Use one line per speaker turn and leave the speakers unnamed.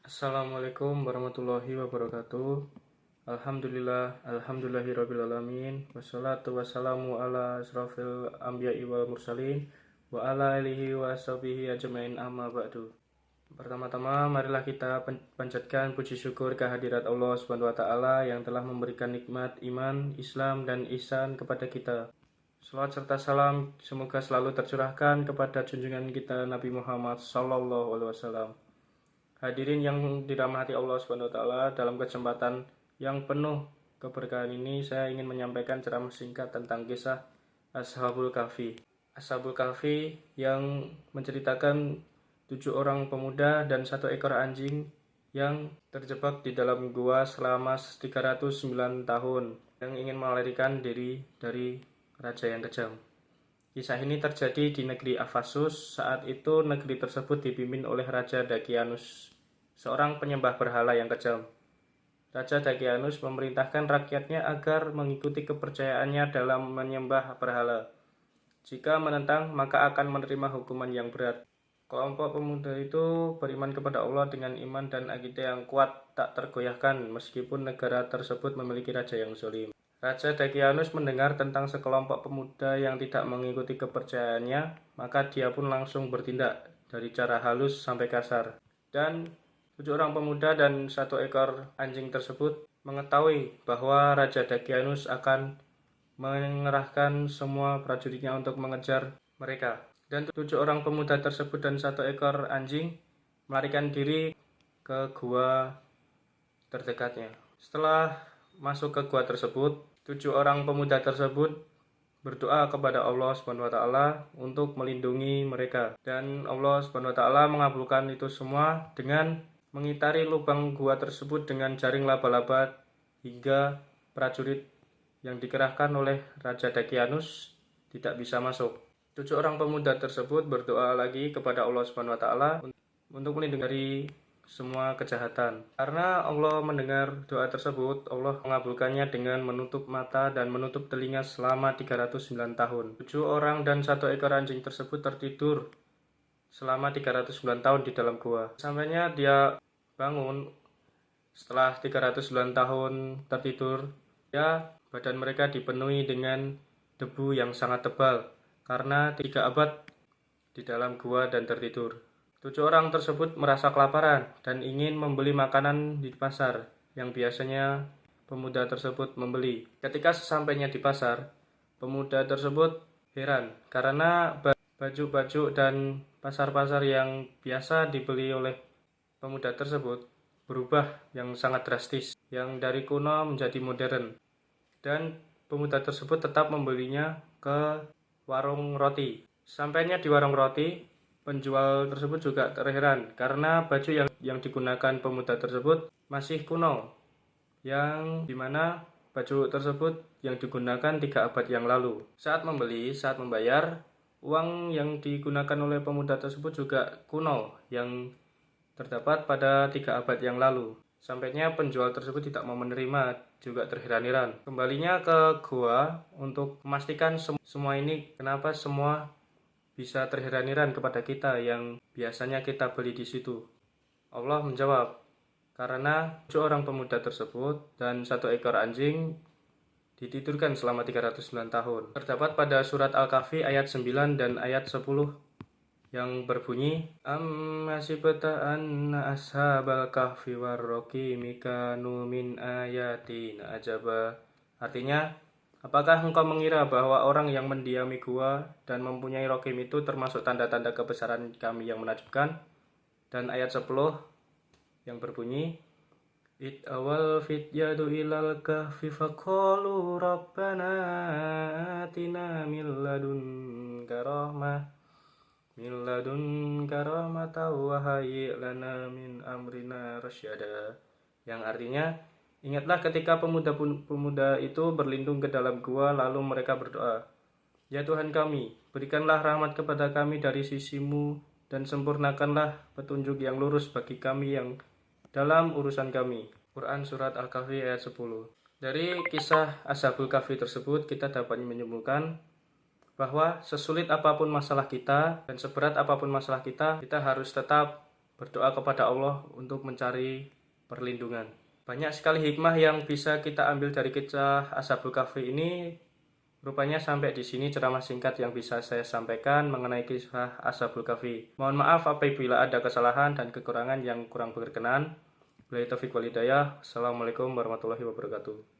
Assalamualaikum warahmatullahi wabarakatuh. Alhamdulillahirrabbilalamin. Wassalatu wassalamu ala asrafil anbiya'i wal mursalin wa ala alihi wa sahbihi ajmain amma ba'du. Pertama-tama marilah kita panjatkan puji syukur kehadirat Allah Subhanahu wa taala yang telah memberikan nikmat iman, Islam dan ihsan kepada kita. Salawat serta salam semoga selalu tercurahkan kepada junjungan kita Nabi Muhammad sallallahu alaihi wasallam. Hadirin yang dirahmati Allah Subhanahu wa taala, dalam kesempatan yang penuh keberkahan ini saya ingin menyampaikan ceramah singkat tentang kisah Ashabul Kahfi. Ashabul Kahfi yang menceritakan 7 orang pemuda dan 1 ekor anjing yang terjebak di dalam gua selama 309 tahun yang ingin melarikan diri dari raja yang kejam. Kisah ini terjadi di negeri Ephasus. Saat itu negeri tersebut dipimpin oleh Raja Dakianus, seorang penyembah berhala yang kejam. Raja Dakianus memerintahkan rakyatnya agar mengikuti kepercayaannya dalam menyembah berhala. Jika menentang, maka akan menerima hukuman yang berat. Kelompok pemuda itu beriman kepada Allah dengan iman dan akidah yang kuat, tak tergoyahkan meskipun negara tersebut memiliki raja yang zalim. Raja Dakianus mendengar tentang sekelompok pemuda yang tidak mengikuti kepercayaannya, maka dia pun langsung bertindak dari cara halus sampai kasar. Dan 7 orang pemuda dan 1 ekor anjing tersebut mengetahui bahwa Raja Dakianus akan mengerahkan semua prajuritnya untuk mengejar mereka. Dan 7 orang pemuda tersebut dan 1 ekor anjing melarikan diri ke gua terdekatnya. Setelah masuk ke gua tersebut, 7 orang pemuda tersebut berdoa kepada Allah Subhanahu wa taala untuk melindungi mereka, dan Allah Subhanahu wa taala mengabulkan itu semua dengan mengitari lubang gua tersebut dengan jaring laba-laba hingga prajurit yang dikerahkan oleh Raja Dakianus tidak bisa masuk. 7 orang pemuda tersebut berdoa lagi kepada Allah Subhanahu wa taala untuk melindungi dari semua kejahatan. Karena Allah mendengar doa tersebut, Allah mengabulkannya dengan menutup mata dan menutup telinga selama 309 tahun. 7 orang dan 1 ekor anjing tersebut tertidur selama 309 tahun di dalam gua. Sampainya dia bangun setelah 309 tahun tertidur, ya badan mereka dipenuhi dengan debu yang sangat tebal karena 3 abad di dalam gua dan tertidur. 7 orang tersebut merasa kelaparan dan ingin membeli makanan di pasar yang biasanya pemuda tersebut membeli. Ketika sesampainya di pasar, pemuda tersebut heran karena baju-baju dan pasar-pasar yang biasa dibeli oleh pemuda tersebut berubah yang sangat drastis, yang dari kuno menjadi modern. Dan pemuda tersebut tetap membelinya ke warung roti. Sampainya di warung roti, penjual tersebut juga terheran karena baju yang digunakan pemuda tersebut masih kuno, yang dimana baju tersebut yang digunakan 3 abad yang lalu. Saat membayar, uang yang digunakan oleh pemuda tersebut juga kuno, yang terdapat pada 3 abad yang lalu. Sampainya penjual tersebut tidak mau menerima, juga terheran-heran. Kembalinya ke gua untuk memastikan semua ini, kenapa semua bisa terheran-heran kepada kita yang biasanya kita beli di situ. Allah menjawab, karena 7 orang pemuda tersebut dan 1 ekor anjing ditidurkan selama 309 tahun. Terdapat pada surat Al-Kahfi ayat 9 dan ayat 10 yang berbunyi, Ammasibta anna ashabal kahfi warraqimi kanu min ayatina ajaba. Artinya, apakah engkau mengira bahwa orang yang mendiami gua dan mempunyai rokim itu termasuk tanda-tanda kebesaran kami yang menakjubkan? Dan ayat 10 yang berbunyi, It awal fityadu ilal kahfi faqalu rabbana atina min ladunka rahmatan wa hayyi' lana min amrina rasyada. Yang artinya, ingatlah ketika pemuda itu berlindung ke dalam gua, lalu mereka berdoa, Ya Tuhan kami, berikanlah rahmat kepada kami dari sisimu dan sempurnakanlah petunjuk yang lurus bagi kami yang dalam urusan kami. Quran Surat Al-Kahfi ayat 10. Dari kisah Ashabul Kahfi tersebut, kita dapat menyimpulkan bahwa sesulit apapun masalah kita dan seberat apapun masalah kita harus tetap berdoa kepada Allah untuk mencari perlindungan. Banyak sekali hikmah yang bisa kita ambil dari kisah Ashabul Kahfi ini. Rupanya sampai di sini ceramah singkat yang bisa saya sampaikan mengenai kisah Ashabul Kahfi. Mohon maaf apabila ada kesalahan dan kekurangan yang kurang berkenan. Wabillahi taufiq wal hidayah. Assalamualaikum warahmatullahi wabarakatuh.